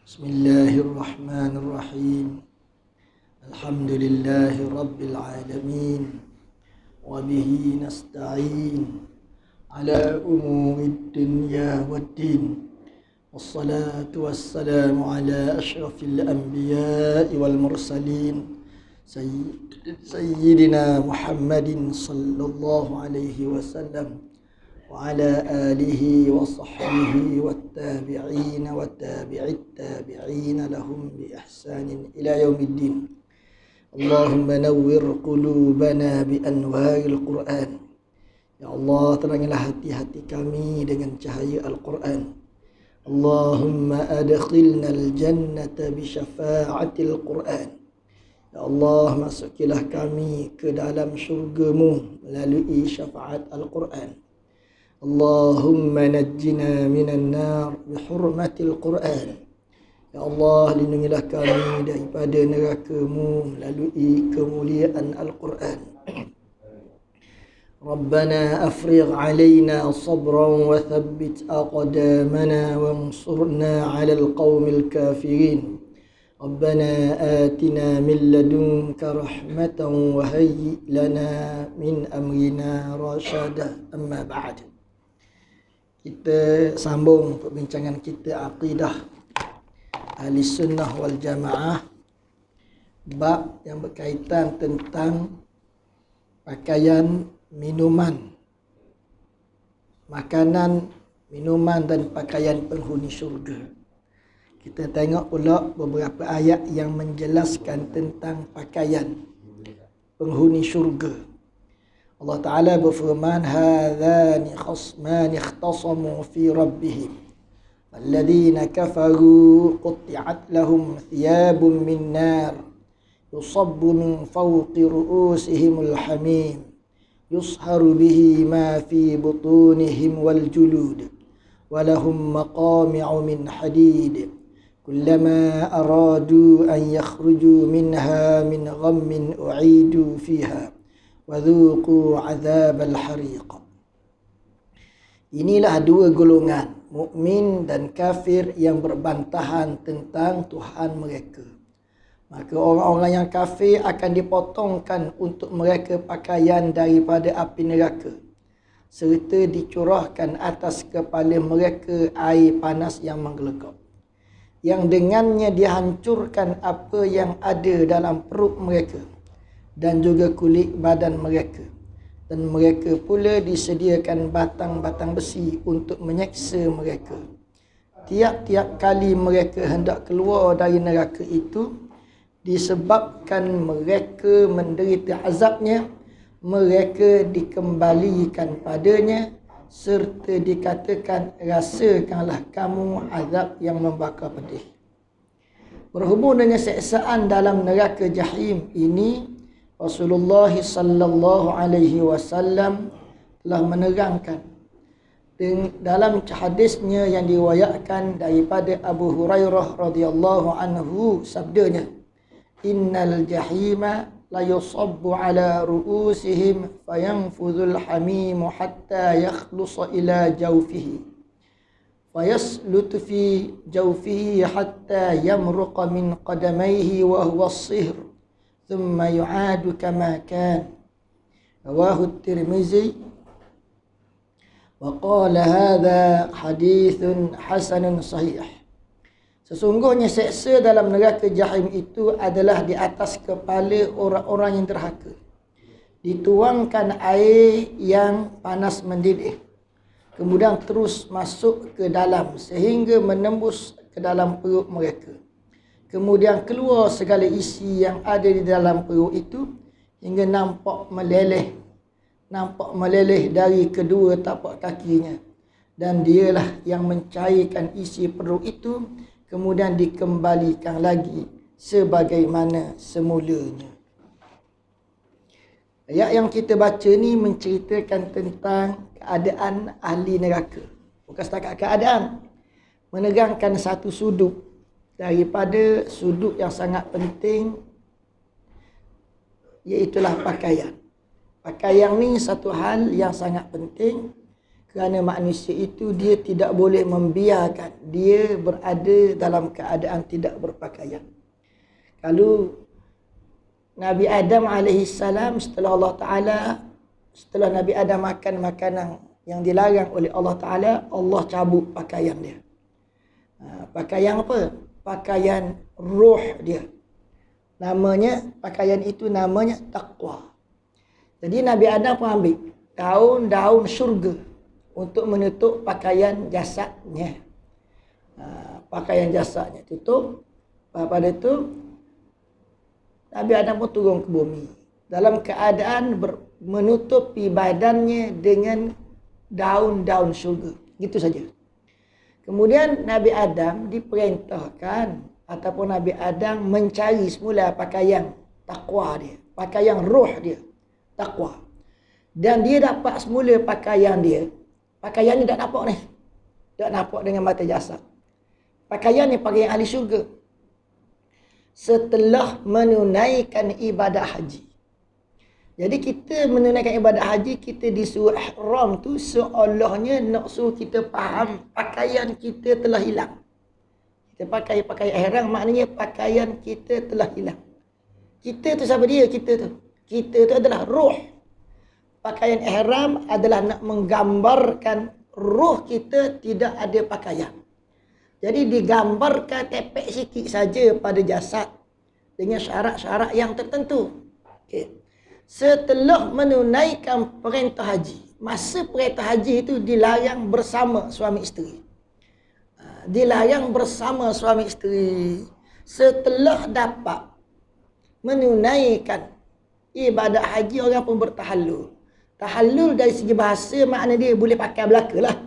Bismillahirrahmanirrahim. Alhamdulillahi rabbil alamin. Wa bihi nasta'in ala umurid dunya waddin. Wassalatu wassalamu ala ashrafil anbiya'i wal mursalin Sayyidina Muhammadin sallallahu alaihi wasallam wa ala alihi wa sahbihi wa tabi'in wa tabi'it tabi'in lahum bi ihsanin ila yaumiddin. Allahumma nawwir qulubana bi anwaril Qur'an. Ya Allah, terangilah hati-hati kami dengan cahaya Al-Quran. Allahumma adkhilna al-jannata bi syafa'atil Qur'an. Ya Allah, masukilah kami ke dalam syurga-Mu melalui syafaat Al-Quran. Allahumma najjina minan nar bihurmatil Quran. Ya Allah, lindungilah kami daripada neraka-Mu melalui kemuliaan Al-Quran. Rabbana afrigh alaina sabran wa thabbit aqdamana wansurna 'alal qaumil kafirin. Rabbana atina min ladunka rahmatan wa hayyi lana min amrina rasyada. Amma ba'd. Kita sambung perbincangan kita akidah Ahli Sunnah wal Jamaah, bab yang berkaitan tentang pakaian, minuman, makanan, minuman dan pakaian penghuni syurga. Kita tengok pula beberapa ayat yang menjelaskan tentang pakaian penghuni syurga. Allah Ta'ala berfirman, "Hadzani khasmani ikhtasamu fi rabbihim. Alladhina kafaru qutti'at lahum thiyabun min nar. Yusabbu min fawqi ru'usihimul hamim. Yusharu bihi ma fi butunihim wal julud. Walahum maqami'u min hadid. Kullama aradu an yakhruju minha min ghammin u'idu fiha. Wadhuqu azabal hariq." Inilah dua golongan, mukmin dan kafir, yang berbantahan tentang Tuhan mereka. Maka orang-orang yang kafir akan dipotongkan untuk mereka pakaian daripada api neraka, serta dicurahkan atas kepala mereka air panas yang menggelegak, yang dengannya dihancurkan apa yang ada dalam perut mereka dan juga kulit badan mereka. Dan mereka pula disediakan batang-batang besi untuk menyeksa mereka. Tiap-tiap kali mereka hendak keluar dari neraka itu, disebabkan mereka menderita azabnya, mereka dikembalikan padanya, serta dikatakan, "Rasakanlah kamu azab yang membakar pedih." Berhubung dengan seksaan dalam neraka Jahim ini, Rasulullah sallallahu alaihi wasallam telah menerangkan dalam hadisnya yang diriwayatkan daripada Abu Hurairah radhiyallahu anhu, sabdanya, "Innal jahima la yusabbu ala ru'usihim fayanfudhul hamim hatta yakhlusa ila jawfihi fayaslutu fi jawfihi hatta yamruqa min qadamayhi wa huwa as-sihr thumma yu'adu kama kan." Rawahu at-Tirmizi wa qala hadha hadithun hasanun sahih. Sesungguhnya seksa dalam neraka Jahim itu adalah di atas kepala orang-orang yang derhaka. Dituangkan air yang panas mendidih, kemudian terus masuk ke dalam sehingga menembus ke dalam perut mereka. Kemudian keluar segala isi yang ada di dalam perut itu hingga nampak meleleh dari kedua tapak kakinya. Dan dialah yang mencairkan isi perut itu, kemudian dikembalikan lagi sebagaimana semulanya. Ayat yang kita baca ni menceritakan tentang keadaan ahli neraka. Bukan setakat keadaan, menerangkan satu sudut daripada sudut yang sangat penting, iaitulah pakaian. Pakaian ni satu hal yang sangat penting, Kerana manusia itu dia tidak boleh membiarkan dia berada dalam keadaan tidak berpakaian. Kalau Nabi Adam alaihissalam setelah Nabi Adam makan makanan yang dilarang oleh Allah Ta'ala, Allah cabut pakaian dia. Pakaian apa? Pakaian roh dia. Pakaian itu namanya taqwa. Jadi Nabi Adam pun ambil daun-daun syurga untuk menutup pakaian jasadnya. Pakaian jasadnya tutup. Pada itu Nabi Adam pun turun ke bumi dalam keadaan menutupi badannya dengan daun-daun syurga. Gitu saja. Kemudian Nabi Adam diperintahkan ataupun Nabi Adam mencari semula pakaian takwa dia, pakaian roh dia, takwa. Dan dia dapat semula pakaian dia. Pakaian ni tak nampak ni. Tak nampak dengan mata jasad. Pakaian ni pakaian ahli syurga. Setelah menunaikan ibadah haji. Jadi kita menunaikan ibadah haji, kita disuruh ihram tu seolahnya nak suruh kita faham pakaian kita telah hilang. Kita pakai pakaian ihram maknanya pakaian kita telah hilang. Kita tu siapa dia? Kita tu adalah roh. Pakaian ihram adalah nak menggambarkan roh kita tidak ada pakaian. Jadi digambarkan tepek sikit saja pada jasad dengan syarat-syarat yang tertentu. Okay. Setelah menunaikan perintah haji, masa perintah haji itu dilarang bersama suami isteri. Dilarang bersama suami isteri. Setelah dapat menunaikan ibadah haji, orang pun bertahallul. Tahallul dari segi bahasa makna dia boleh pakai belaka lah.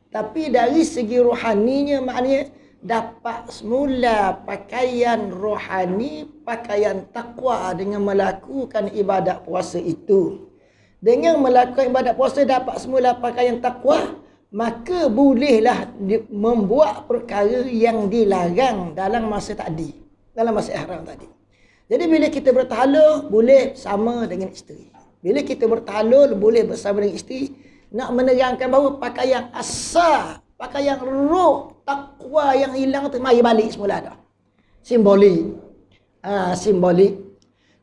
Tapi dari segi rohaninya maknanya dapat semula pakaian rohani, pakaian takwa dengan melakukan ibadat puasa itu. Dengan melakukan ibadat puasa dapat semula pakaian takwa, maka bolehlah membuat perkara yang dilarang dalam masa tadi, dalam masa ihram tadi. Jadi bila kita bertahallul boleh sama dengan isteri. Bila kita bertahallul boleh bersama dengan isteri. Nak menerangkan bahawa pakaian asal, pakaian roh, takwa yang hilang tu mari balik semula dah. Simbolik. Simbolik.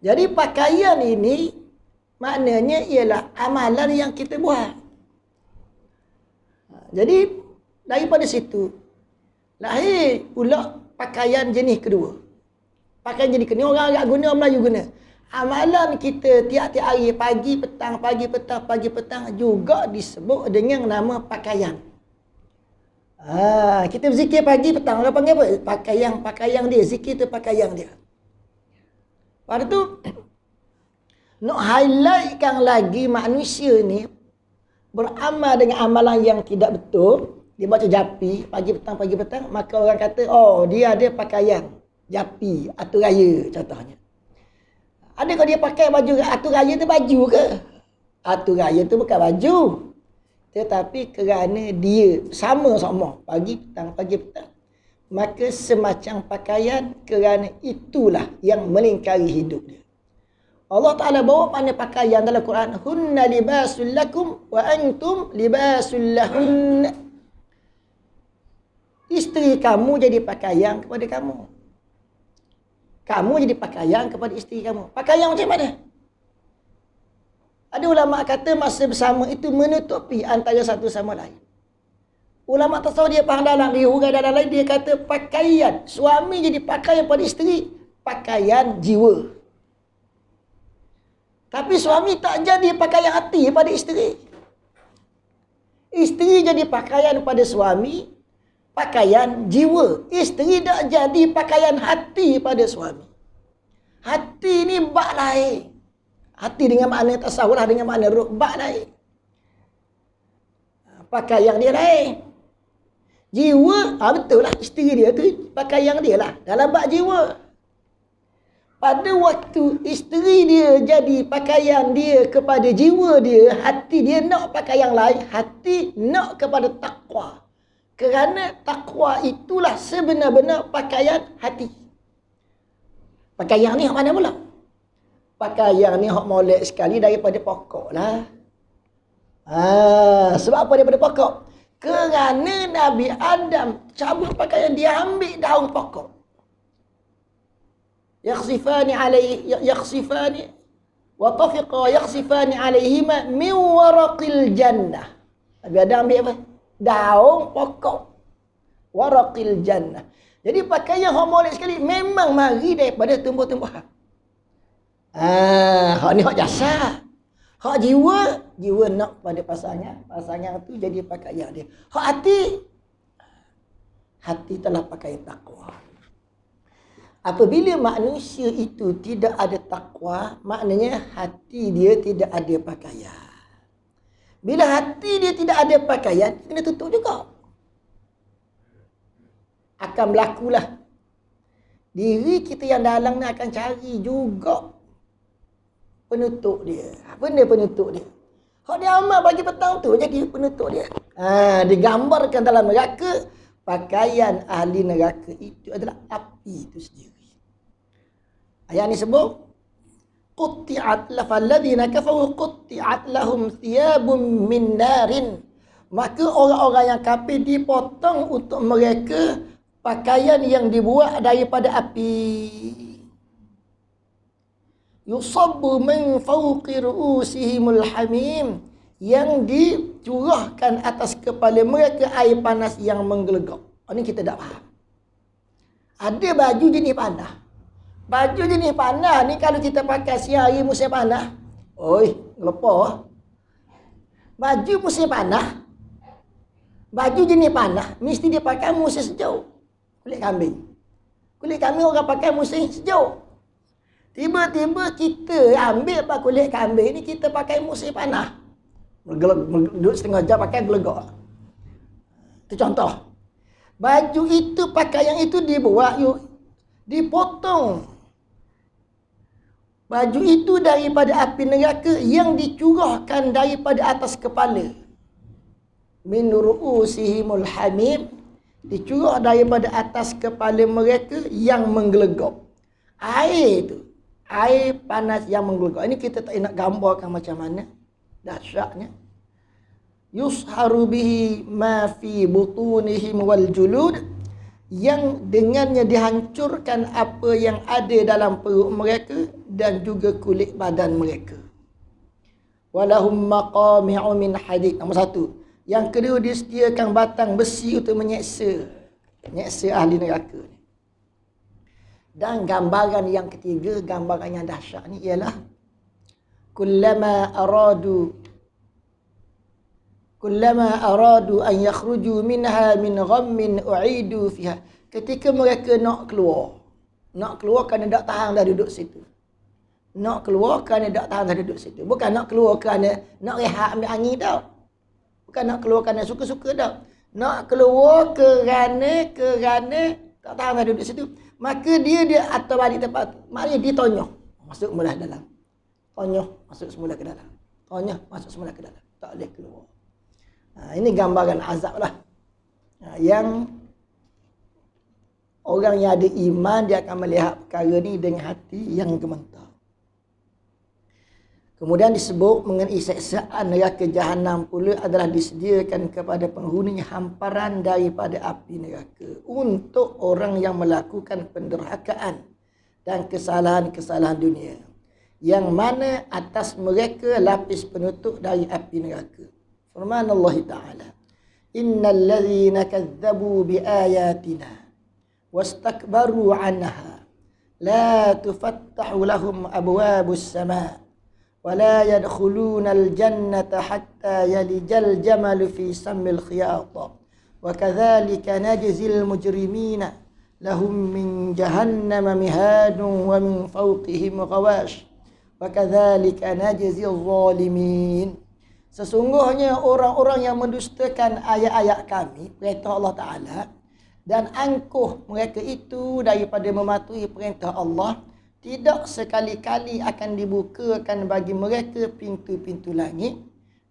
Jadi pakaian ini maknanya ialah amalan yang kita buat. Jadi daripada situ lahir pula pakaian jenis kedua. Pakaian jenis kedua orang Arab guna, Melayu guna. Amalan kita tiap-tiap hari pagi petang juga disebut dengan nama pakaian. Kita berzikir pagi petang, orang panggil apa? Pakaian dia, zikir tu pakaian dia. Lepas tu nak highlightkan lagi manusia ni beramal dengan amalan yang tidak betul, dia baca japi pagi petang, maka orang kata oh dia ada pakaian japi atur raya contohnya. Ada kalau dia pakai baju atur raya tu baju ke? Atur raya tu bukan baju. Tetapi kerana dia sama-sama pagi petang, maka semacam pakaian kerana itulah yang melingkari hidup dia. Allah Ta'ala bawa pada pakaian dalam Quran. Hunna libasul lakum wa antum libasul lahun. Isteri kamu jadi pakaian kepada kamu. Kamu jadi pakaian kepada isteri kamu. Pakaian macam mana? Ada ulama kata masa bersama itu menutupi antara satu sama lain. Ulama tasawuf dia faham dalam, dia hurai dalam lain, dia kata pakaian. Suami jadi pakaian pada isteri. Pakaian jiwa. Tapi suami tak jadi pakaian hati pada isteri. Isteri jadi pakaian pada suami. Pakaian jiwa. Isteri tak jadi pakaian hati pada suami. Hati ni bak lain. Hati dengan makna tasawuf lah, dengan makna ruh, bak lain. Pakaian dia lain. Jiwa, betul lah, isteri dia tu pakaian dia lah, dalam bak jiwa. Pada waktu isteri dia jadi pakaian dia kepada jiwa dia, hati dia nak pakaian lain, hati nak kepada takwa. Kerana takwa itulah sebenar-benar pakaian hati. Pakaian ni hak mana pula? Pakaian ni hak molek sekali daripada pokok lah. Sebab apa daripada pokok? Kerana Nabi Adam cabut pakaian, dia ambil daun pokok. Yakhsifani wa tafiqa yakhsifani alaihima min waraqil jannah. Nabi Adam ambil apa? Daun pokok waraqil jannah. Jadi pakaian hormonik sekali, memang mari daripada tumbuh-tumbuhan. Hak ni hak jasad. Hak jiwa nak pada pasangan tu jadi pakaian dia. Hak hati telah pakai takwa. Apabila manusia itu tidak ada takwa, maknanya hati dia tidak ada pakaian. Bila hati dia tidak ada pakaian, kena tutup juga. Akan berlakulah. Diri kita yang dalam ni akan cari juga penutup dia. Benda penutup dia. Hak dia amal bagi petang tu jadi penutup dia. Digambarkan dalam neraka, pakaian ahli neraka itu adalah api itu sendiri. Ayat ni sebut qutti'at lafalladzina kafaru qutti'at lahum thiyabun min narin. Maka orang-orang yang kafir dipotong untuk mereka pakaian yang dibuat daripada api. Yusabbu min fawqi ru'usihimul hamim, yang dicurahkan atas kepala mereka air panas yang menggelegak. Ini kita tak faham. Ada baju jenis panas. Baju jenis panas ni kalau kita pakai siang hari musim panas, lepas. Baju musim panas, baju jenis panas mesti dia pakai musim sejuk. Kulit kambing. Kulit kambing orang pakai musim sejuk. Tiba-tiba kita ambil kulit kambing ni, kita pakai musim panas. Duduk setengah jam pakai gelegak. Itu contoh. Baju itu, pakaian itu dibuat, dipotong. Baju itu daripada api neraka yang dicurahkan daripada atas kepala. Min ru'usihimul hamim, dicurah daripada atas kepala mereka yang menggelegak. Air itu, air panas yang menggelegak. Ini kita tak nak gambarkan macam mana dahsyatnya. Yusharu bihi ma fi butunihim wal julud, yang dengannya dihancurkan apa yang ada dalam perut mereka dan juga kulit badan mereka. Walahum maqami'u min hadid. Nombor satu. Yang kedua, disediakan batang besi untuk menyeksa ahli neraka. Dan gambaran yang ketiga, gambaran yang dahsyat ni ialah kullama aradu an yakhruju minha min ghammin u'idu fiha. Ketika mereka nak keluar kerana tak tahan dah duduk situ. Nak keluar kerana tak tahan dah duduk situ. Bukan nak keluar kerana nak rehat ambil angin tau. Bukan nak keluar kerana suka-suka tau. Nak keluar kerana tak tahan dah duduk situ. Maka dia atau balik tempat. Maknanya dia tonyoh masuk semula dalam. Tonyoh masuk semula ke dalam. Tonyoh masuk semula ke dalam. Tak boleh keluar. Ini gambaran azab lah. Yang orang yang ada iman, dia akan melihat perkara ni dengan hati yang gemetar. Kemudian disebut mengenai siksaan neraka jahanam pula adalah disediakan kepada penghuninya hamparan daripada api neraka untuk orang yang melakukan penderhakaan dan kesalahan-kesalahan dunia, yang mana atas mereka lapis penutup dari api neraka. Firman Allah Ta'ala, innal ladzina kazzabu biayatina wastakbaru anha la tufattahu lahum abwabus sama' wa la yadkhulunal jannata hatta yalijal jamalu fi sammil khiyat wa kadzalika najzil mujrimina lahum min jahannama mihadun wa min fawqihim ghawash wa kadzalika najzil zalimin. Sesungguhnya orang-orang yang mendustakan ayat-ayat kami, perintah Allah Ta'ala, dan angkuh mereka itu daripada mematuhi perintah Allah, tidak sekali-kali akan dibukakan bagi mereka pintu-pintu langit,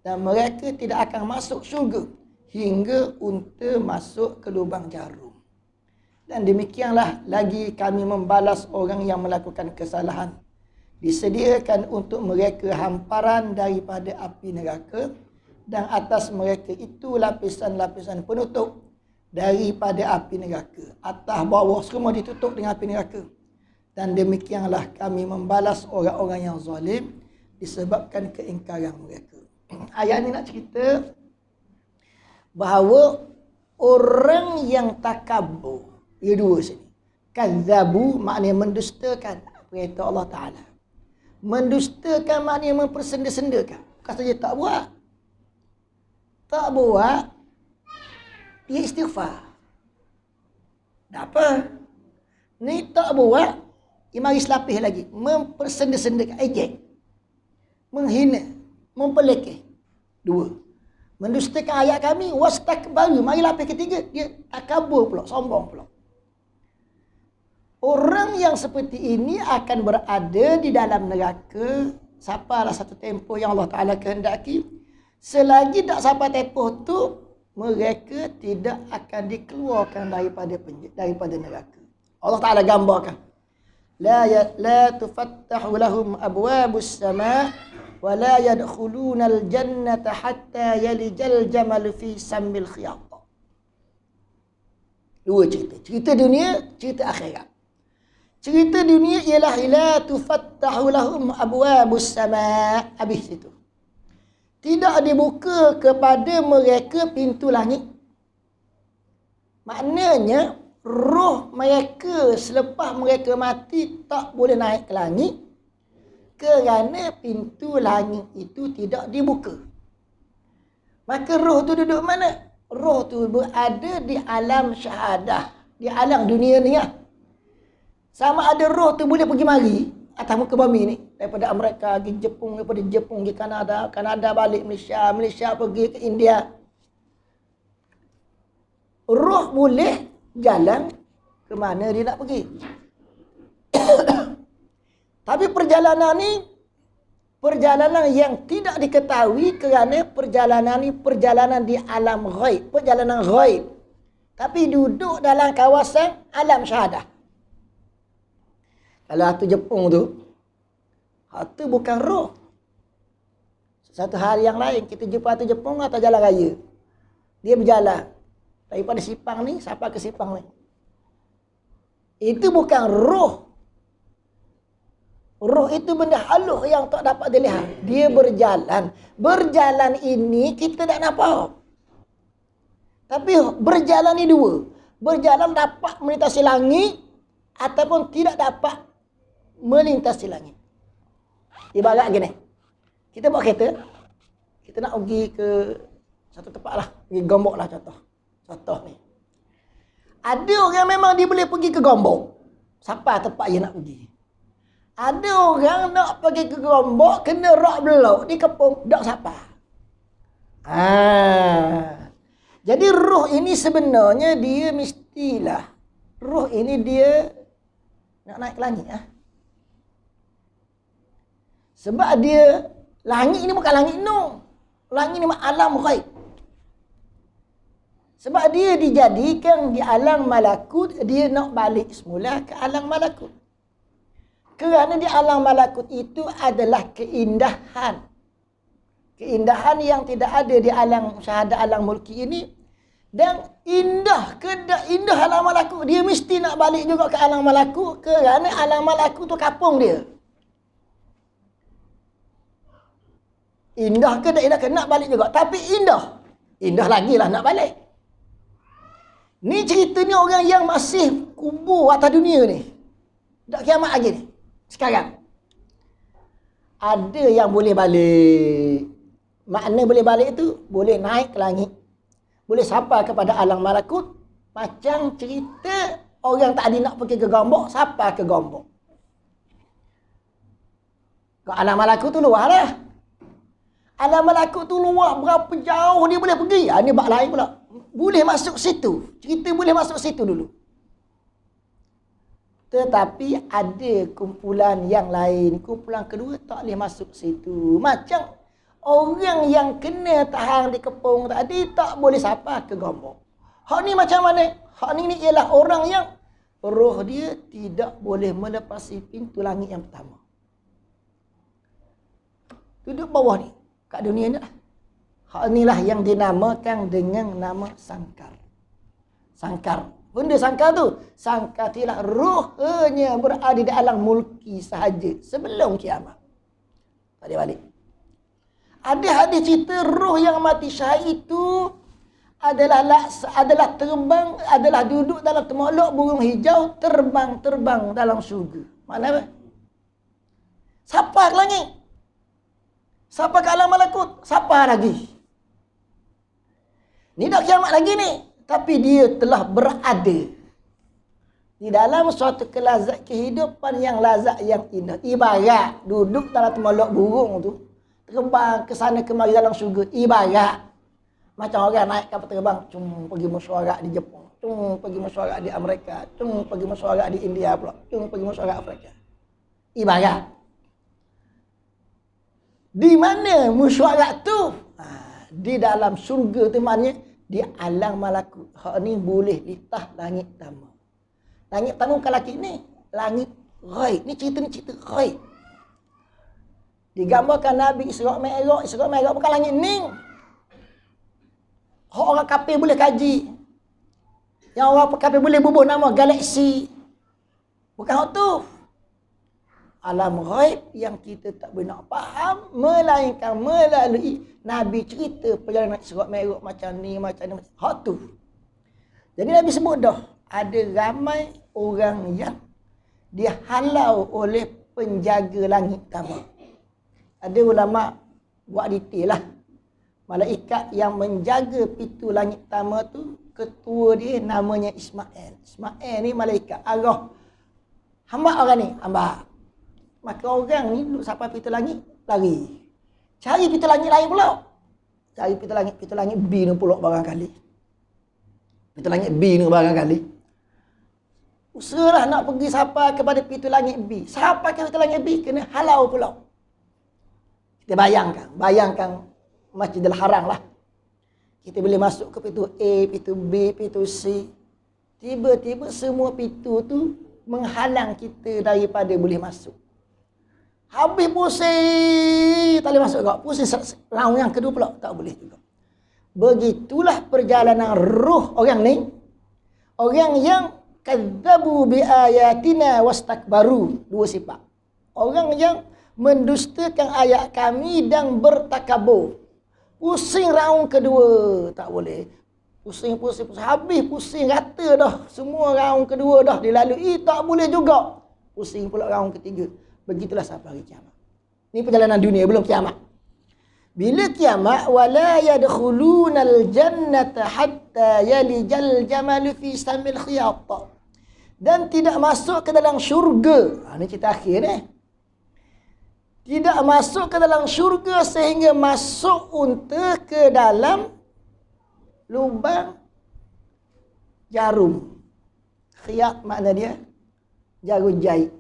dan mereka tidak akan masuk syurga hingga unta masuk ke lubang jarum. Dan demikianlah lagi kami membalas orang yang melakukan kesalahan. Disediakan untuk mereka hamparan daripada api neraka dan atas mereka itu lapisan-lapisan penutup daripada api neraka. Atas bawah semua ditutup dengan api neraka. Dan demikianlah kami membalas orang-orang yang zalim disebabkan keingkaran mereka. Ayat ni nak cerita bahawa orang yang takabur, dia dua sini. Kadzabu maknanya mendustakan perintah Allah Ta'ala. Mendustakan maknanya mempersenda-sendakan. Bukan saja tak buat. Tak buat, dia istighfar. Tak apa. Ni tak buat, dia mari selapis lagi. Mempersenda-sendakan, ejek. Menghina, mempelekeh. Dua. Mendustakan ayat kami, wastakbaru. Mari lapis ketiga, dia takabur pula, sombong pula. Orang yang seperti ini akan berada di dalam neraka sampailah satu tempoh yang Allah Ta'ala kehendaki. Selagi tak sampai tempoh tu, mereka tidak akan dikeluarkan daripada neraka. Allah Ta'ala gambarkan. La tufattahu lahum abwabus sama' wa la yadkhulunal jannata hatta yalijal jamal fi sammil khiyat. Dua cerita. Cerita dunia, cerita akhirat. Cerita dunia ialah la tufattahu lahum abwabus sama'. Habis itu. Tidak dibuka kepada mereka pintu langit. Maknanya roh mereka selepas mereka mati tak boleh naik ke langit kerana pintu langit itu tidak dibuka. Maka roh tu duduk mana? Roh tu berada di alam syahadah, di alam dunia ni lah. Sama ada roh tu boleh pergi mari atas muka bumi ni, daripada Amerika pergi Jepun, daripada Jepun pergi Kanada, Kanada balik Malaysia, Malaysia pergi ke India. Roh boleh jalan ke mana dia nak pergi. Tapi perjalanan ni perjalanan yang tidak diketahui kerana perjalanan ni perjalanan di alam ghaib, perjalanan ghaib. Tapi duduk dalam kawasan alam syahadah. Kalau hatu Jepun tu, hatu bukan roh. Satu hari yang lain kita jumpa hatu Jepun atas jalan raya. Dia berjalan daripada Sipang ni sampai ke Sipang ni. Itu bukan roh. Roh itu benda halus yang tak dapat dilihat. Dia berjalan. Berjalan ini kita tak nampak. Tapi berjalan ni dua. Berjalan dapat melintasi langit ataupun tidak dapat melintasi langit. Ibarat gini. Kita bawa kereta. Kita nak pergi ke satu tempat lah. Pergi Gombok lah contoh. Contoh ni. Ada orang memang dia boleh pergi ke Gombok. Sampai tempat dia nak pergi. Ada orang nak pergi ke Gombok, kena rak belok di Kepung, tak sampai. Jadi roh ini sebenarnya dia mestilah. Roh ini dia nak naik ke langit. Sebab dia, langit ini bukan langit no. Langit ini alam ghaib. Sebab dia dijadikan di alam malakut, dia nak balik semula ke alam malakut. Kerana di alam malakut itu adalah keindahan. Keindahan yang tidak ada di alam syahadah, alam mulki ini. Dan indah, indah alam malakut. Dia mesti nak balik juga ke alam malakut kerana alam malakut tu kapung dia. Indah ke tak indah ke nak balik juga. Tapi indah. Indah lagi lah nak balik. Ni cerita ni orang yang masih kubur atas dunia ni. Tak kiamat lagi ni. Sekarang. Ada yang boleh balik. Makna boleh balik tu, boleh naik ke langit. Boleh sampai kepada alam malakut. Macam cerita orang tak ada nak pergi ke Gombok, sampai ke Gombok. Ke alam malakut tu luar lah. Alam malakut tu luar, berapa jauh dia boleh pergi. Ini bab lain pula. Boleh masuk situ. Cerita boleh masuk situ dulu. Tetapi ada kumpulan yang lain. Kumpulan kedua tak boleh masuk situ. Macam orang yang kena tahan di Kepung tadi tak boleh sampai ke Gombok. Hak ni macam mana? Hak ni ialah orang yang roh dia tidak boleh melepasi pintu langit yang pertama. Duduk bawah ni. Kat dunia ni lah. Hak inilah yang dinamakan dengan nama sangkar. Sangkar. Benda sangkar tu, sangkar tidak ruhnya berada di alam mulki sahaja sebelum kiamat. Balik balik. Ada hadis cerita roh yang mati syahid itu adalah terbang, adalah duduk dalam temolok burung hijau, terbang dalam syurga. Mana apa? Siapa ke langit? Siapa ke alam malakut? Siapa lagi? Ni dah kiamat lagi ni. Tapi dia telah berada di dalam suatu kelazat kehidupan yang lazat yang indah. Ibarat duduk dalam temolok burung tu, terbang ke sana kemari dalam syurga. Ibarat macam orang naik kapal terbang, pergi mesyuarat di Jepun, pergi mesyuarat di Amerika, pergi mesyuarat di India pula, pergi mesyuarat Afrika. Ibarat. Di mana mesyuarat tu? Di dalam syurga tu, maknanya di alam malakut. Hak ni boleh litah langit tamu. Langit tamu bukan laki ni, langit ghaib. Ni cerita ghaib. Digambarkan Nabi Isra' Mi'raj bukan langit ni. Hak orang kafir boleh kaji. Yang orang kafir boleh bubuh nama galaksi. Bukan hak tu. Alam ghaib yang kita tak boleh nak faham, melainkan melalui Nabi cerita perjalanan Isra' Mi'raj macam ni. Hak tu. Jadi Nabi sebut dah, ada ramai orang yang dihalau oleh penjaga langit tamu. Ada ulama buat detail lah. Malaikat yang menjaga pintu langit tamu tu, ketua dia namanya Ismail. Ismail ni malaikat arwah hamba orang ni, hamba. Maka orang ni duduk sampai pintu langit, lari. Cari pintu langit lain pula. Cari pintu langit B ni pula barangkali. Pintu langit B ni barangkali. Usahalah nak pergi sampai kepada pintu langit B. Sampai ke pintu langit B, kena halau pula. Kita bayangkan Masjidil Haram lah. Kita boleh masuk ke pintu A, pintu B, pintu C. Tiba-tiba semua pintu tu menghalang kita daripada boleh masuk. Habis pusing, tak boleh masuk juga. Pusing round yang kedua pula, tak boleh juga. Begitulah perjalanan ruh orang ni. Orang yang kadzabu bi ayatina wastakbaru. Dua sifat. Orang yang mendustakan ayat kami dan bertakabur. Pusing round kedua, tak boleh. Pusing. Habis pusing rata dah. Semua round kedua dah dilalui, tak boleh juga. Pusing pula round ketiga. Begitulah sampai hari kiamat. Ini perjalanan dunia, belum kiamat. Bila kiamat, wala yadkhulunal jannata hatta yalijal jamalu fi samil khiyat. Dan tidak masuk ke dalam syurga. Ini cerita akhir ni. Tidak masuk ke dalam syurga sehingga masuk unta ke dalam lubang jarum. Khiyat makna dia jarum jahit.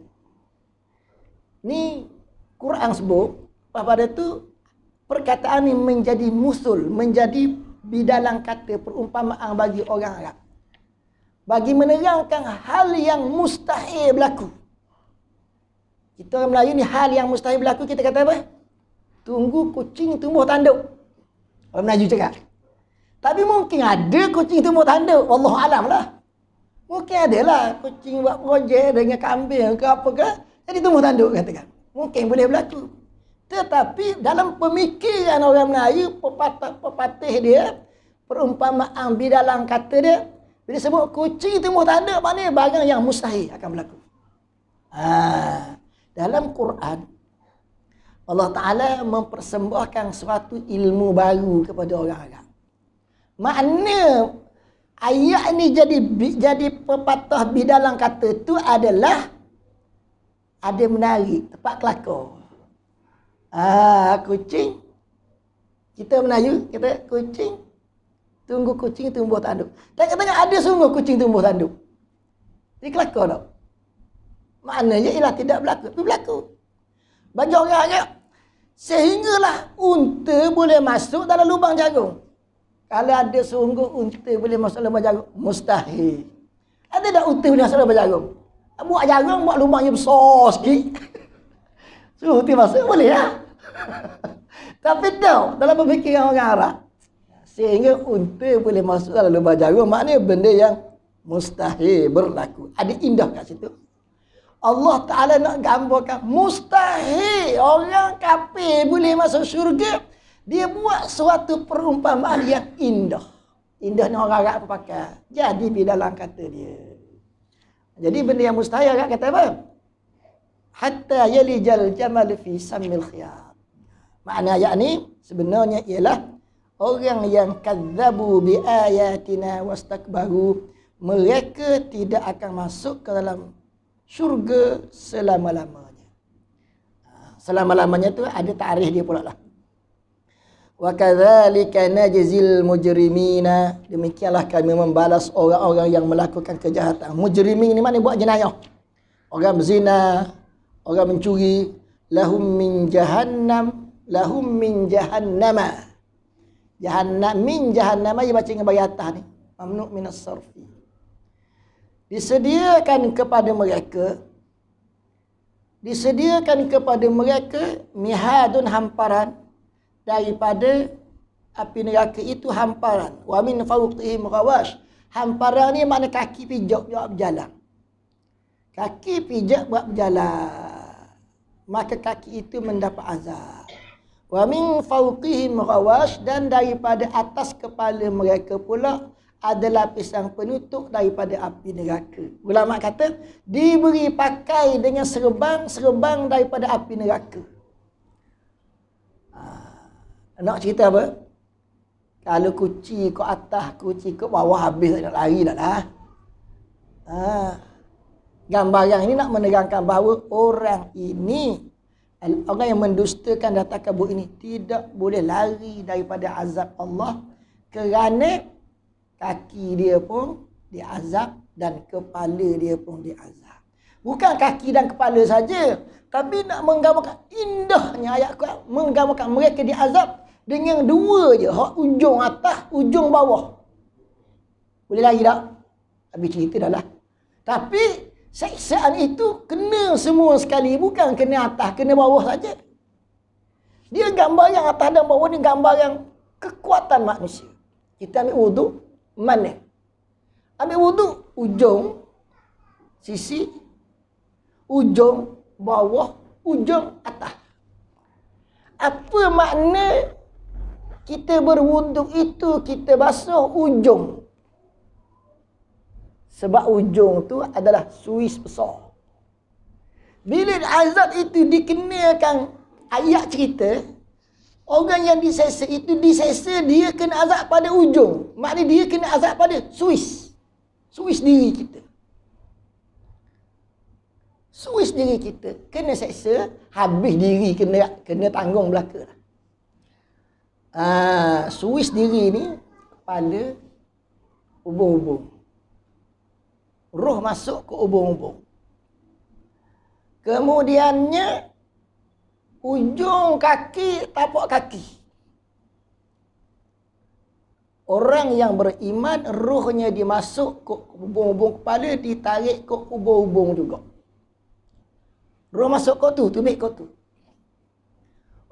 Ni Quran sebut, pada tu perkataan ni menjadi musul, menjadi bidalang kata perumpamaan bagi orang Arab. Bagi menerangkan hal yang mustahil berlaku. Kita orang Melayu ni hal yang mustahil berlaku, kita kata apa? Tunggu kucing tumbuh tanduk. Orang Melayu cakap. Tapi mungkin ada kucing tumbuh tanduk, wallahu alam lah. Mungkin ada lah kucing buat projek dengan kambing ke apa ke, jadi tumbuh tanduk katakan. Mungkin boleh berlaku. Tetapi dalam pemikiran orang Melayu, pepatah dia, perumpamaan bidalang kata dia, bila sebut kucing tumbuh tanduk, maknanya barang yang mustahil akan berlaku. Dalam Quran, Allah Ta'ala mempersembahkan suatu ilmu baru kepada orang Arab. Makna ayat ni jadi pepatah bidalang kata tu adalah ada menarik, tepat kelakar. Kucing. Kita Melayu, kita kucing. Tunggu kucing tumbuh tanduk. Tengok-tengok ada sungguh kucing tumbuh tanduk. Jadi kelakar tak? Maknanya ialah tidak berlaku. Itu berlaku. Bagi orang Arab, sehinggalah unta boleh masuk dalam lubang jagung. Kalau ada sungguh unta boleh masuk dalam lubang jagung, mustahil. Ada tak unta boleh masuk dalam lubang jagung? Buat jagung, buat lubangnya besar sikit. Suruh unta masuk, boleh lah. Tapi tahu, dalam pemikiran orang Arab, Sehingga unta boleh masuk dalam lubang jarum. Maknanya benda yang mustahil berlaku. Ada indah kat situ. Allah Ta'ala nak gambarkan mustahil orang kafir boleh masuk syurga. Dia buat suatu perumpamaan yang indah. Indah ni orang Arab pakai. Jadi di dalam kata dia. Jadi benda yang mustahil Arab kata apa? Hatta yalijal jamal fi sammil khiyat. Makna ayat ni sebenarnya ialah orang yang kadzabu bi ayatina wastakbaru, mereka tidak akan masuk ke dalam syurga selama-lamanya. Selama-lamanya tu ada tarikh dia pula lah. Wa kadzalika najzil mujrimina, demikianlah kami membalas orang-orang yang melakukan kejahatan. Mujrimin ni maknanya buat jenayah. Orang berzina, orang mencuri, lahum min jahannama. Jahannam min jahannama, dia baca dengan bagi atas ni. Mamnu' minas sarfi. Disediakan kepada mereka mihadun, hamparan daripada api neraka itu, hamparan. Wa min fawqihim ghawash. Hamparan ni makna kaki pijak buat berjalan. Kaki pijak buat berjalan, maka kaki itu mendapat azab. Wa min fawqihim ghawash, dan daripada atas kepala mereka pula ada lapisan penutup daripada api neraka. Ulama kata diberi pakai dengan serban daripada api neraka. Nak cerita apa? Kalau kuci ke atas, kuci ke bawah, habis tak nak lari dah lah. Gambaran ini nak menerangkan bahawa orang ini, orang yang mendustakan data kabur ini, tidak boleh lari daripada azab Allah, kerana kaki dia pun diazab dan kepala dia pun diazab. Bukan kaki dan kepala saja, tapi nak menggambarkan indahnya ayat Quran, menggambarkan mereka diazab dengan dua je, ujung atas, ujung bawah. Boleh lari tak? Habis cerita dah lah. Tapi seksaan itu kena semua sekali, bukan kena atas, kena bawah saja. Dia gambar yang atas dan bawah ni gambar yang kekuatan manusia. Kita ambil wuduk, mana? Ambil wuduk, ujung, sisi, ujung, bawah, ujung, atas. Apa makna kita berwuduk itu, kita basuh ujung? Sebab ujung tu adalah suis besar. Bila azab itu dikenakan ayat cerita, orang yang disesa itu disesa, dia kena azab pada ujung. Maknanya dia kena azab pada suis diri kita. Suis diri kita kena seksa, habis diri kena tanggung belaka. Suis diri ni kepala, hubung-hubung. Roh masuk ke hubung-hubung. Kemudiannya ujung kaki, tapak kaki. Orang yang beriman, rohnya dimasuk ke hubung-hubung kepala, ditarik ke hubung-hubung juga. Roh masuk ke tu, tubik ke tu.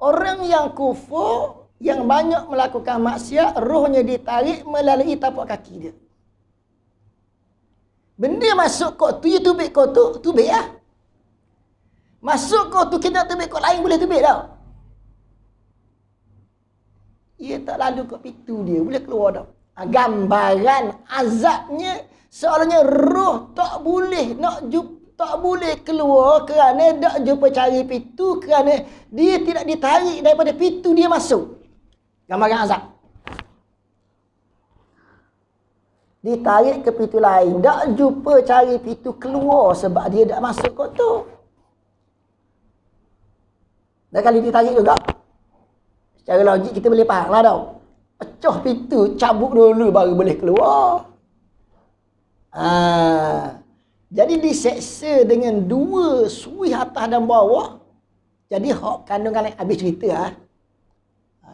Orang yang kufur, yang banyak melakukan maksiat, rohnya ditarik melalui tapak kaki dia. Benda masuk ke tu, dia tubik ke tu, tubik lah. Masuk ke tu, kita tubik ke lain, boleh tubik tau. Ia tak lalu ke pintu dia, boleh keluar tau. Gambaran azabnya, seolahnya roh tak boleh nak jumpa, tak boleh keluar kerana tak jumpa cari pintu, kerana dia tidak ditarik daripada pintu dia masuk. Gambaran azab. Ditarik ke pintu lain, tak jumpa cari pintu keluar sebab dia tak masuk ke tu. Dan kali ditarik juga, secara logik kita boleh faham lah tau. Pecah pintu, cabut dulu baru boleh keluar. Jadi diseksa dengan dua suis atas dan bawah. Jadi kandungan habis cerita.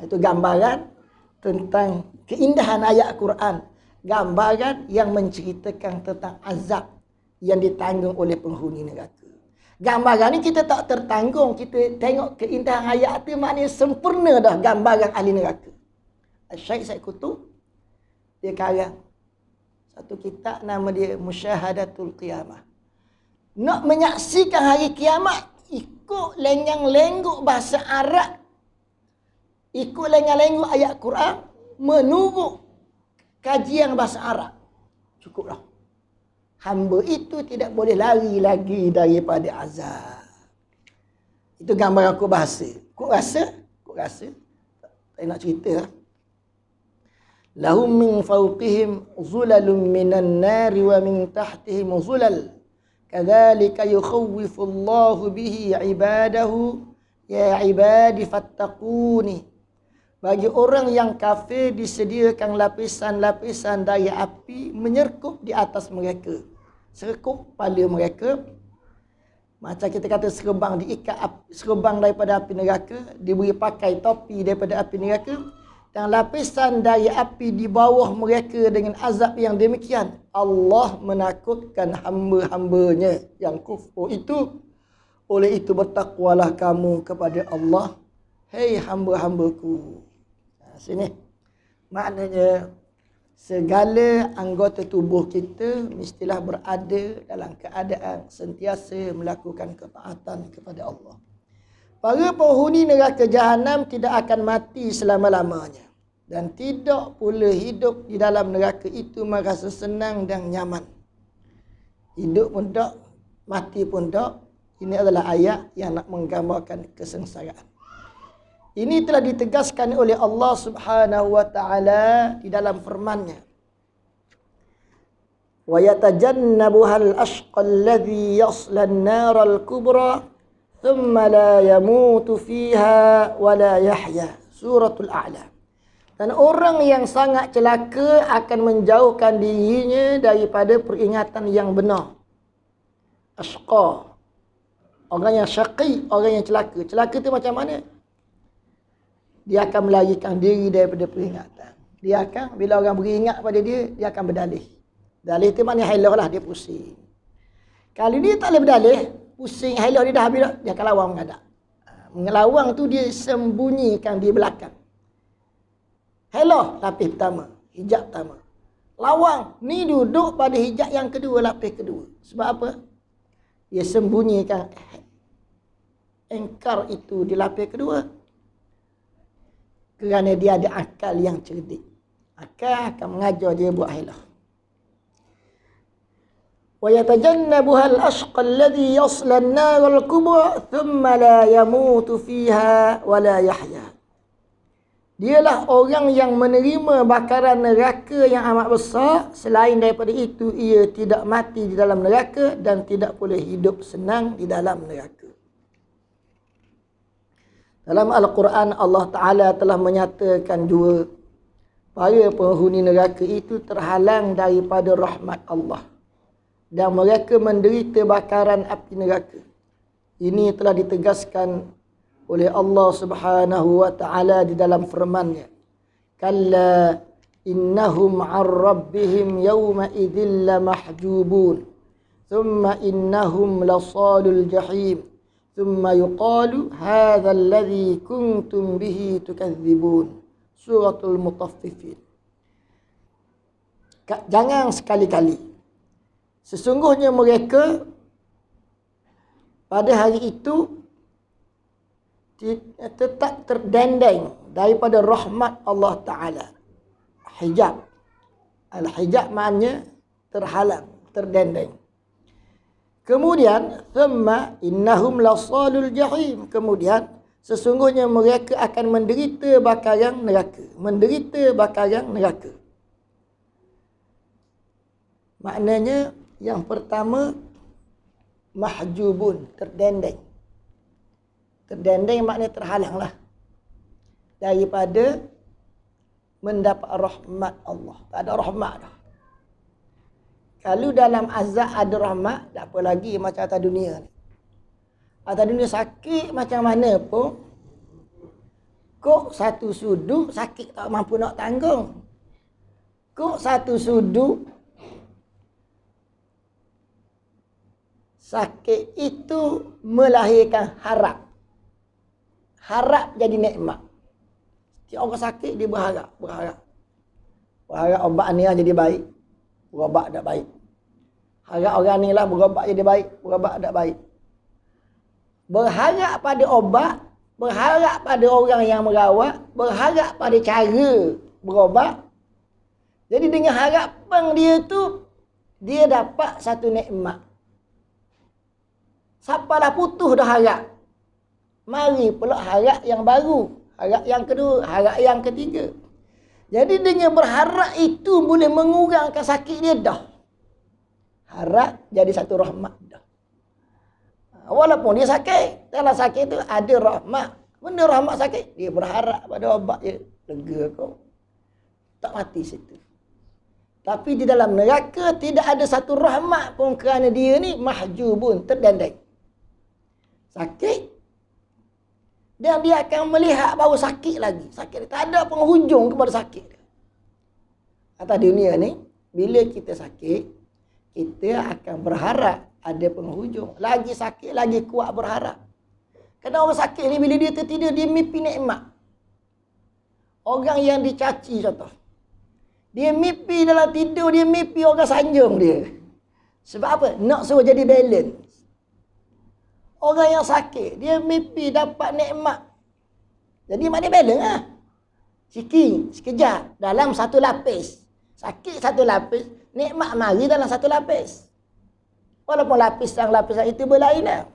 Itu gambaran tentang keindahan ayat Quran. Gambaran yang menceritakan tentang azab yang ditanggung oleh penghuni neraka. Gambaran ni kita tak tertanggung. Kita tengok keindahan ayat tu, maknanya sempurna dah gambaran ahli neraka. Syekh Said Kutub, dia karang satu kitab nama dia Musyahadatul Qiyamah. Nak menyaksikan hari kiamat, ikut lengang-lengguk bahasa Arab, ikut lengang-lengguk ayat Quran, menurut kajian bahasa Arab. Cukuplah. Hamba itu tidak boleh lari lagi daripada azab. Itu gambar aku bahasa. Kok rasa? Tak nak cerita lah. Lahum min fawqihim zulalun minan nari wa min tahtihim zulal. Kadzalika yukhawwifu Allahu bihi ibadahu ya ibadi fattaquni. Bagi orang yang kafir disediakan lapisan-lapisan dari api menyerkup di atas mereka. Serkup kepala mereka. Macam kita kata serabang diikat, serabang daripada api neraka, diberi pakai topi daripada api neraka, dan lapisan dari api di bawah mereka dengan azab yang demikian. Allah menakutkan hamba-hambanya yang kufur itu. Oleh itu bertakwalah kamu kepada Allah, hei hamba-hambaku. Sini maknanya segala anggota tubuh kita mestilah berada dalam keadaan sentiasa melakukan ketaatan kepada Allah. Para penghuni neraka jahanam tidak akan mati selama-lamanya dan tidak pula hidup di dalam neraka itu merasa senang dan nyaman. Hidup pun tak, mati pun tak. Ini adalah ayat yang nak menggambarkan kesengsaraan. Ini telah ditegaskan oleh Allah Subhanahu wa taala di dalam firman-Nya. Wa yatajannabuhal ashqal ladzi yasla an-naral kubra thumma la yamutu fiha wa la yahya. Suratul A'la. Dan orang yang sangat celaka akan menjauhkan dirinya daripada peringatan yang benar. Ashqa. Orang yang syaqi, orang yang celaka. Celaka tu macam mana? Dia akan melarikan diri daripada peringatan. Dia akan, bila orang beringat pada dia, dia akan berdalih. Dalih itu maknanya halah lah, dia pusing. Kalau dia tak boleh berdalih, pusing, halah dia dah habis dah, dia akan lawang menghadap. Mengelawang tu dia sembunyikan di belakang. Halah, lapis pertama, hijab pertama. Lawang, ni duduk pada hijab yang kedua, lapis kedua. Sebab apa? Dia sembunyikan engkar itu di lapis kedua. Kerana dia ada akal yang cerdik. Akal akan mengajar dia buat halah. Wa yatajannabuhal ashqa alladhi yasla an-nar al-kubra thumma la yamutu fiha wa la yahya. Dialah orang yang menerima bakaran neraka yang amat besar, selain daripada itu ia tidak mati di dalam neraka dan tidak boleh hidup senang di dalam neraka. Dalam Al-Quran Allah Ta'ala telah menyatakan juga para penghuni neraka itu terhalang daripada rahmat Allah dan mereka menderita bakaran api neraka. Ini telah ditegaskan oleh Allah Subhanahu wa Ta'ala di dalam firman-Nya. Kalla innahum 'an rabbihim yawma idzin lamahjubun thumma innahum lasalul jahim. ثم يقال هذا الذي كنتم به تكذبون. Suratul Mutaffifin. Jangan sekali-kali. Sesungguhnya mereka pada hari itu tetap terdendeng daripada rahmat Allah Ta'ala. Hijab. Al-hijab maknanya terhalang, terdendeng. Kemudian, thumma innahum lasalul jahim. Kemudian, sesungguhnya mereka akan menderita bakaran neraka. Menderita bakaran neraka. Maknanya, yang pertama, mahjubun, terdendeng. Terdendeng maknanya terhalanglah daripada mendapat rahmat Allah. Tak ada rahmat dah. Kalau dalam azab ada rahmat, tak apa lagi macam atas dunia ni. Atas dunia sakit macam mana pun, kok satu sudut sakit tak mampu nak tanggung. Kok satu sudut sakit itu melahirkan harap. Harap jadi nikmat. Tiap orang sakit dia berharap. Berharap obat ni lah jadi baik. Berobat tak baik. Harap orang ni lah berobat jadi baik. Berobat tak baik. Berharap pada obat. Berharap pada orang yang merawat. Berharap pada cara berobat. Jadi dengan harapan dia tu, dia dapat satu nikmat. Siapa dah putus dah harap. Mari pula harap yang baru. Harap yang kedua. Harap yang ketiga. Jadi dengan berharap itu boleh mengurangkan sakit dia dah. Harap jadi satu rahmat dah. Walaupun dia sakit. Dalam sakit tu ada rahmat. Benda rahmat sakit. Dia berharap pada obat dia. Lega kau. Tak mati situ. Tapi di dalam neraka tidak ada satu rahmat pun kerana dia ni mahjubun. Terdendeng. Sakit. Dan dia akan melihat bahawa sakit lagi. Sakit dia. Tak ada penghujung kepada sakit dia. Atas dunia ni, bila kita sakit, kita akan berharap ada penghujung. Lagi sakit, lagi kuat berharap. Kerana orang sakit ni, bila dia tertidur, dia mimpi nikmat. Orang yang dicaci contoh. Dia mimpi dalam tidur, dia mimpi orang sanjung dia. Sebab apa? Nak suruh jadi balance. Orang yang sakit, dia mimpi dapat nikmat. Jadi maknanya balance lah. Sikit, sekejap, dalam satu lapis. Sakit satu lapis, nikmat mari dalam satu lapis. Walaupun lapis itu berlainan.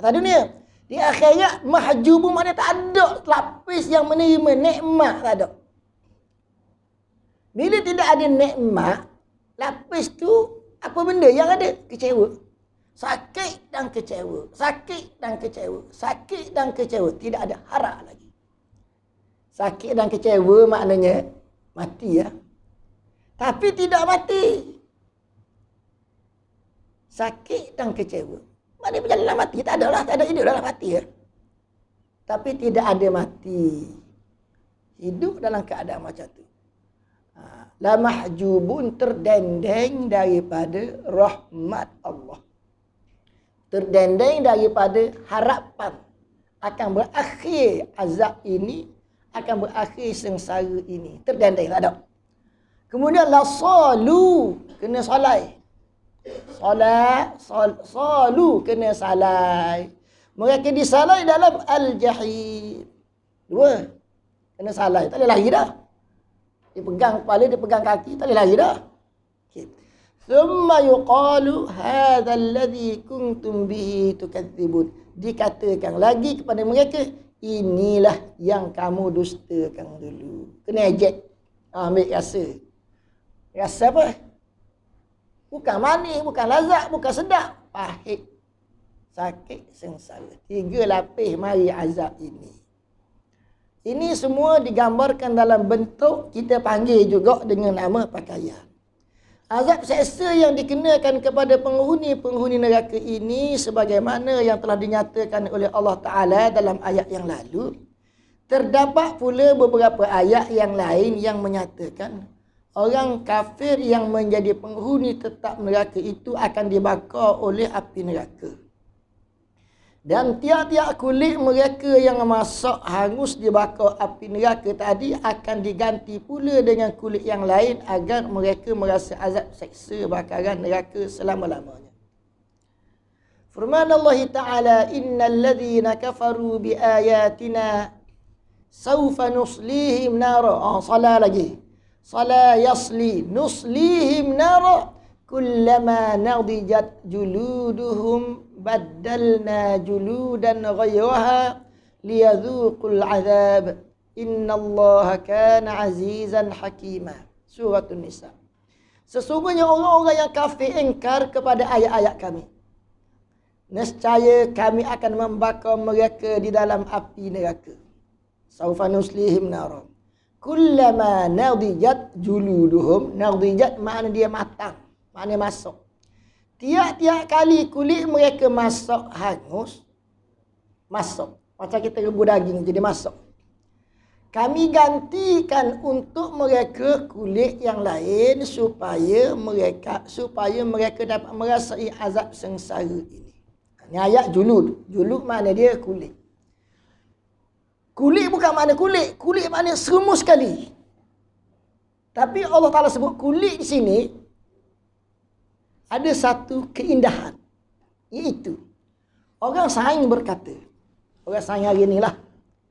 Atas dunia. Di akhirat, mahjubu maknanya tak ada lapis yang menerima nikmat, tak ada. Bila tidak ada nikmat, lapis tu, apa benda yang ada? Kecewa. Sakit dan kecewa. Sakit dan kecewa. Sakit dan kecewa. Tidak ada harap lagi. Sakit dan kecewa maknanya mati ya. Tapi tidak mati. Sakit dan kecewa. Maknanya berjalan dalam mati. Tak ada lah. Tak ada hidup dalam mati ya. Tapi tidak ada mati. Hidup dalam keadaan macam tu. La mahjubun, terdendeng daripada rahmat Allah. Terdendeng daripada harapan akan berakhir azab ini, akan berakhir sengsara ini. Terdendeng, tak ada. Kemudian la salu, kena salai. Salu, kena salai. Mereka disalai dalam al-jahim. Dua, kena salai. Tak boleh lari dah. Dia pegang kepala, dia pegang kaki, tak boleh lari dah. Thumma yuqalu hadha alladhi kuntum bihi tukadzibun. Dikatakan lagi kepada mereka, inilah yang kamu dustakan dulu. Kena ejek. Ambil rasa. Rasa apa? Bukan manis, bukan lazat, bukan sedap. Pahit. Sakit, sengsara. 3 lapis mari azab ini. Ini semua digambarkan dalam bentuk kita panggil juga dengan nama pakaian. Azab seksa yang dikenakan kepada penghuni-penghuni neraka ini sebagaimana yang telah dinyatakan oleh Allah Ta'ala dalam ayat yang lalu. Terdapat pula beberapa ayat yang lain yang menyatakan orang kafir yang menjadi penghuni tetap neraka itu akan dibakar oleh api neraka. Dan tiap-tiap kulit mereka yang masak hangus dibakar api neraka tadi akan diganti pula dengan kulit yang lain agar mereka merasa azab seksa bakaran neraka selama-lamanya. Firman Allah Ta'ala, innal ladhina kafaru bi ayatina sawfa nuslihim nara. Salah lagi. Salah yasli. Nuslihim nara. Kullama nadijat juluduhum baddalna juludan ghayraha liyadhuqul azab. Innallaha kana azizan hakima. Surah An-Nisa. Sesungguhnya orang-orang yang kafir ingkar kepada ayat-ayat kami, nescaya kami akan membakar mereka di dalam api neraka. Saufa nuslihim nara. Kullama nadijat juluduhum. Nadijat makna dia matang. Maknanya masuk. Tiap-tiap kali kulit mereka masuk hangus. Masuk. Macam kita rebus daging jadi masuk. Kami gantikan untuk mereka kulit yang lain supaya mereka dapat merasai azab sengsara ini. Ini ayat julud. Julud makna dia kulit. Kulit bukan makna kulit. Kulit makna semua sekali. Tapi Allah Ta'ala sebut kulit di sini ada satu keindahan. Iaitu, orang sains berkata, orang sains hari ni lah,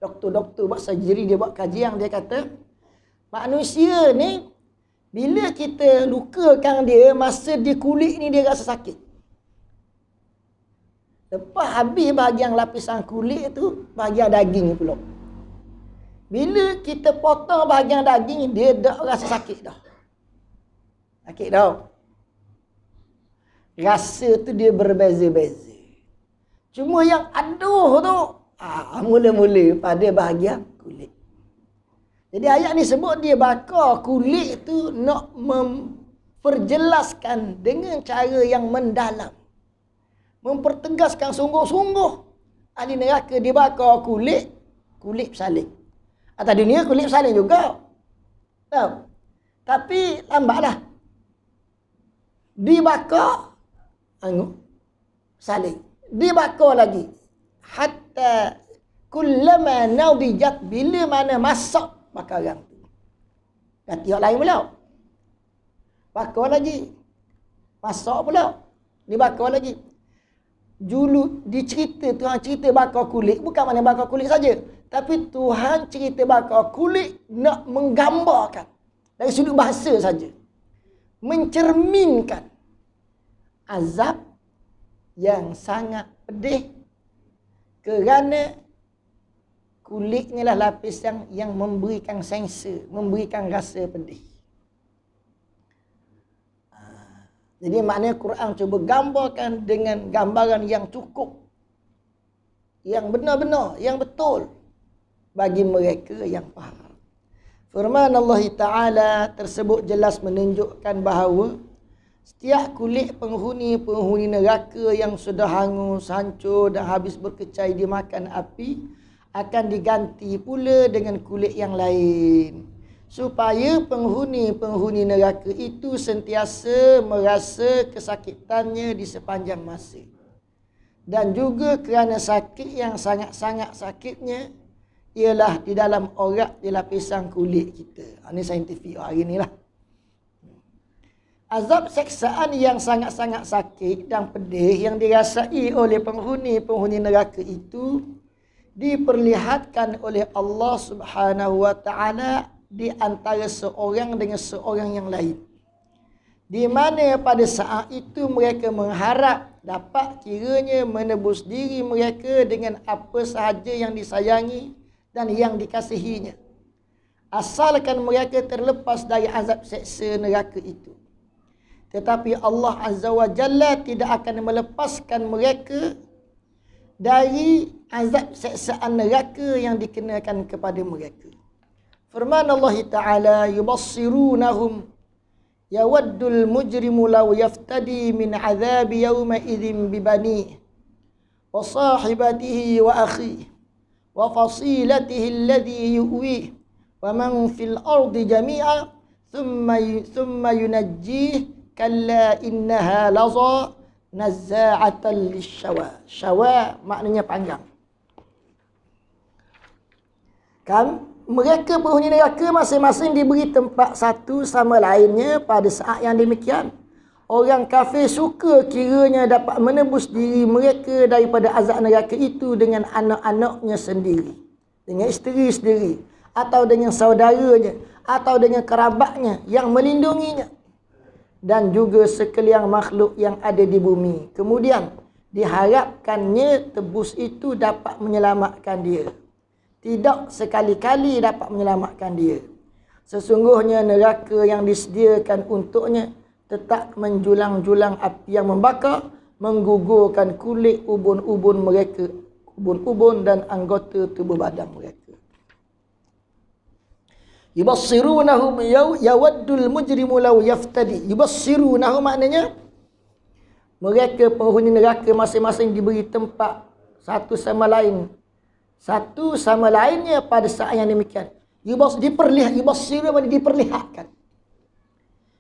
doktor-doktor buat surgery, dia buat kajian, dia kata, manusia ni, bila kita lukakan dia, masa di kulit ni dia rasa sakit. Lepas habis bahagian lapisan kulit tu, bahagian daging pula. Bila kita potong bahagian daging, dia dah rasa sakit dah. Sakit dah. Rasa tu dia berbeza-beza. Cuma yang aduh tu, mula-mula pada bahagian kulit. Jadi ayat ni sebut dia bakar kulit tu nak memperjelaskan dengan cara yang mendalam. Mempertegaskan sungguh-sungguh. Ahli neraka dibakar kulit bersalin. Atas dunia kulit bersalin juga. Tahu? Tapi lambatlah. Dibakar, bersalin. Dibakar lagi. Hatta kullama nadijat, bila mana masak bakaran tu. Ganti yang lain pula. Bakar lagi. Masak pula. Dibakar lagi. Dulu dicerita, Tuhan cerita bakar kulit, bukan mana bakar kulit saja. Tapi Tuhan cerita bakar kulit nak menggambarkan dari sudut bahasa saja. Mencerminkan azab yang sangat pedih kerana kulitnya lah lapis yang memberikan sensor, memberikan rasa pedih. Jadi maknanya Quran cuba gambarkan dengan gambaran yang cukup, yang benar-benar, yang betul bagi mereka yang faham. Firman Allah Ta'ala tersebut jelas menunjukkan bahawa setiap kulit penghuni neraka yang sudah hangus, hancur dan habis berkecai dimakan api akan diganti pula dengan kulit yang lain, supaya penghuni neraka itu sentiasa merasa kesakitannya di sepanjang masa. Dan juga kerana sakit yang sangat-sangat sakitnya ialah di dalam orak di lapisan kulit kita. Ini saintifik hari ni lah. Azab seksaan yang sangat-sangat sakit dan pedih yang dirasai oleh penghuni neraka itu diperlihatkan oleh Allah Subhanahu wa Ta'ala di antara seorang dengan seorang yang lain. Di mana pada saat itu mereka mengharap dapat kiranya menebus diri mereka dengan apa sahaja yang disayangi dan yang dikasihinya. Asalkan mereka terlepas dari azab seksa neraka itu. Tetapi Allah Azza wa Jalla tidak akan melepaskan mereka dari azab seksaan neraka yang dikenakan kepada mereka. Firman Allah Ta'ala, yubassirunahum yawaddul mujrimu law yaftadi min azabi yawma idzin bibani wa sahibatihi wa akhihi wa fasilatihi alladhi yu'wi wa man fil ardi jami'a thumma yunajjih kalla innaha laza nazza'atan lisyawa. Syawa maknanya panggang. Kan mereka penghuni neraka masing-masing diberi tempat satu sama lainnya pada saat yang demikian. Orang kafir suka kiranya dapat menebus diri mereka daripada azab neraka itu dengan anak-anaknya sendiri, dengan isteri sendiri, atau dengan saudaranya, atau dengan kerabatnya yang melindunginya, dan juga sekalian makhluk yang ada di bumi. Kemudian diharapkannya tebus itu dapat menyelamatkan dia. Tidak sekali-kali dapat menyelamatkan dia. Sesungguhnya neraka yang disediakan untuknya tetap menjulang-julang api yang membakar, menggugurkan kulit ubun-ubun mereka, ubun-ubun dan anggota tubuh badan mereka. Yubassirunahum yawaddul mujrimu law yaftadi. Yubassirunahu maknanya mereka penghuni neraka masing-masing diberi tempat satu sama lain, satu sama lainnya pada saat yang demikian. Yubassiru maknanya diperlihatkan.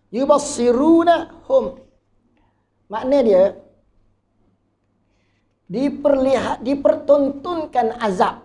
Yubassirunahum makna dia dipertontonkan azab.